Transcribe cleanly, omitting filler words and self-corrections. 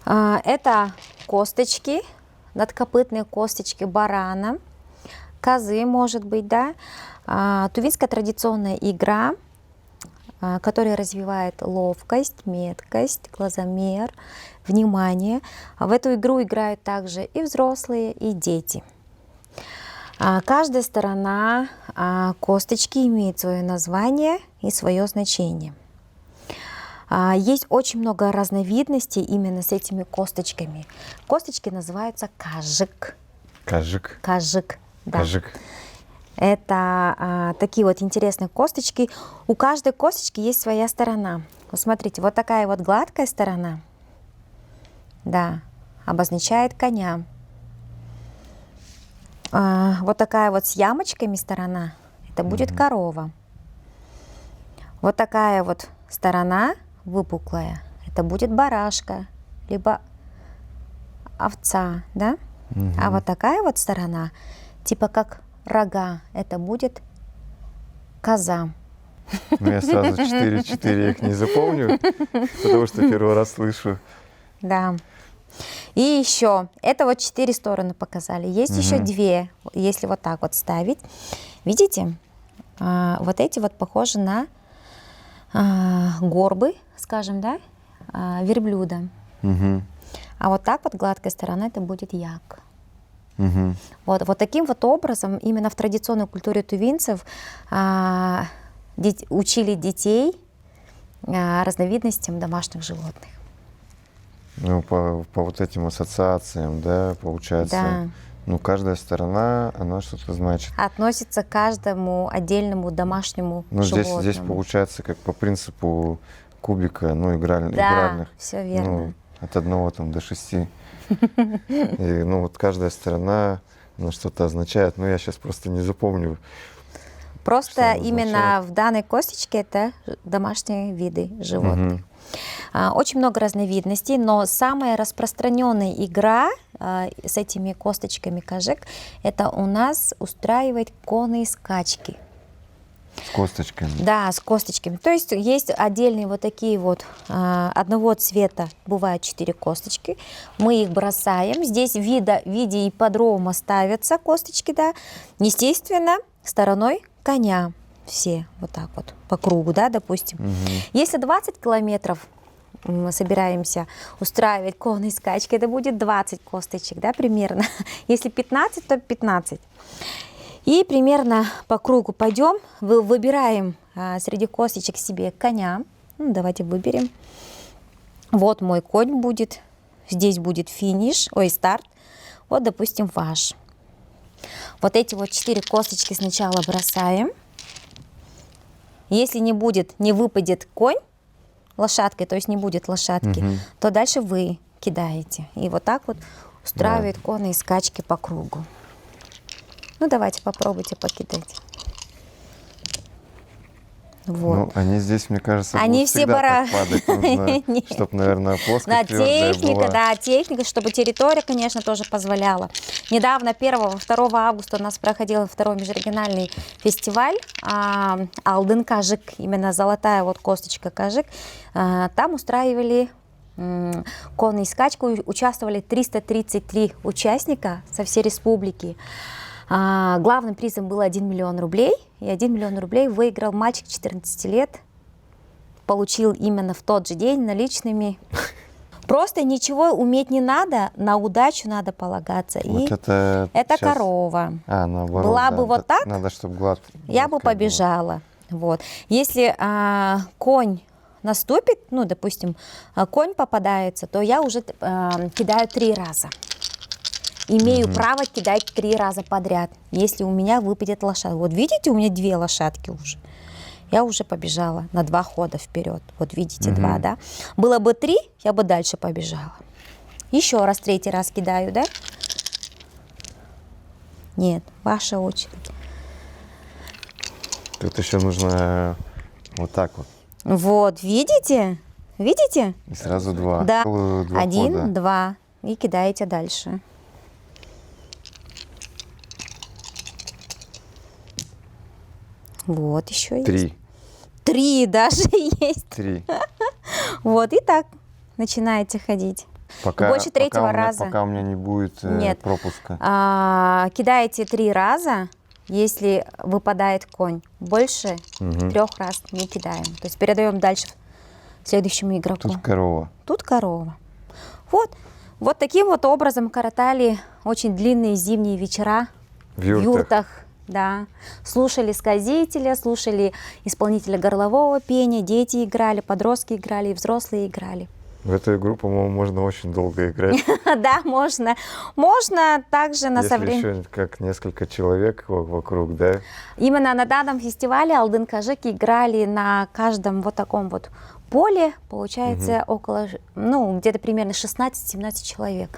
Это косточки, надкопытные косточки барана, козы, может быть, да. Тувинская традиционная игра, которая развивает ловкость, меткость, глазомер, внимание. В эту игру играют также и взрослые, и дети. Каждая сторона косточки имеет свое название и свое значение. Есть очень много разновидностей именно с этими косточками. Косточки называются кажик. Кажик. Кажик, да. Кажик. Это такие вот интересные косточки. У каждой косточки есть своя сторона. Вот смотрите, вот такая вот гладкая сторона, да, обозначает коня. Вот такая вот с ямочками сторона, это будет корова. Вот такая вот сторона выпуклая, это будет барашка, либо овца, да? А вот такая вот сторона, типа как рога, это будет коза. Ну, я сразу 4 я их не запомню, потому что первый раз слышу. Да. И еще, это вот 4 стороны показали. Есть еще 2, если вот так вот ставить. Видите, вот эти вот похожи на горбы, скажем, да, верблюда. А вот так вот гладкая сторона, это будет як. Вот таким вот образом именно в традиционной культуре тувинцев учили детей разновидностям домашних животных. Ну, по вот этим ассоциациям, да, получается, Да. ну, каждая сторона, она что-то значит. Относится к каждому отдельному домашнему Ну, животному. здесь получается как по принципу кубика, ну, Да, игральных. все верно. Ну, от 1 там, до 6. И, ну, вот каждая сторона, она что-то означает, но я сейчас просто не запомню. Просто что именно в данной косточке это домашние виды животных. Очень много разновидностей, но самая распространенная игра с этими косточками кажик, это у нас устраивать конные скачки. С косточками. Да, с косточками. То есть есть отдельные вот такие вот одного цвета, бывают 4 косточки. Мы их бросаем. Здесь в виде ипподрома ставятся косточки, да, естественно, стороной коня. Все вот так вот по кругу, да, допустим. Если 20 километров мы собираемся устраивать конные скачки, это будет 20 косточек, да, примерно. Если 15, то 15. И примерно по кругу пойдем, выбираем среди косточек себе коня. Ну, давайте выберем. Вот мой конь будет, здесь будет финиш, старт. Вот, допустим, ваш. Вот эти вот 4 косточки сначала бросаем. Если не выпадет конь лошадкой, то есть не будет лошадки, то дальше вы кидаете. И вот так вот устраивают конные скачки по кругу. Ну, давайте попробуйте покидать. Вот. Ну, они здесь, мне кажется, они будут все всегда так падать. Нужно, чтобы, наверное, плоскость твердая была. Да, техника, чтобы территория, конечно, тоже позволяла. Недавно, 1-2 августа у нас проходил 2-й межрегиональный фестиваль Алдын Кажик, именно золотая вот косточка Кажик. Там устраивали конную скачку, участвовали 333 участника со всей республики. Главным призом был 1 миллион рублей, и 1 миллион рублей выиграл мальчик 14 лет, получил именно в тот же день наличными. Просто ничего уметь не надо, на удачу надо полагаться. Вот и это сейчас... корова. Наоборот, была да, бы вот так, надо, чтобы гладко. Я бы побежала. Вот. Если конь наступит, ну, допустим, конь попадается, то я уже кидаю 3 раза. Имею право кидать 3 раза подряд, если у меня выпадет лошадка. Вот видите, у меня 2 лошадки уже. Я уже побежала на 2 хода вперед. Вот видите, 2, да? Было бы 3, я бы дальше побежала. Еще раз, 3-й раз кидаю, да? Нет, ваша очередь. Тут еще нужно вот так вот. Вот, видите? Видите? И сразу 2. Да. 2 1, хода. 2. И кидаете дальше. Вот еще есть. 3. 3 даже есть. 3. Вот и так начинаете ходить. Больше третьего пока раза. Пока у меня не будет Нет. пропуска. Кидаете 3 раза, если выпадает конь. Больше 3 раз не кидаем. То есть передаем дальше следующему игроку. Тут корова. Тут корова. Вот таким вот образом коротали очень длинные зимние вечера В юртах. Да. Слушали сказителя, слушали исполнителя горлового пения, дети играли, подростки играли, и взрослые играли. В эту игру, по-моему, можно очень долго играть. Да, можно. Можно также на Если еще как несколько человек вокруг, да? Именно на данном фестивале Алдын-Кажик играли на каждом вот таком вот поле, получается, около, ну, где-то примерно 16-17 человек.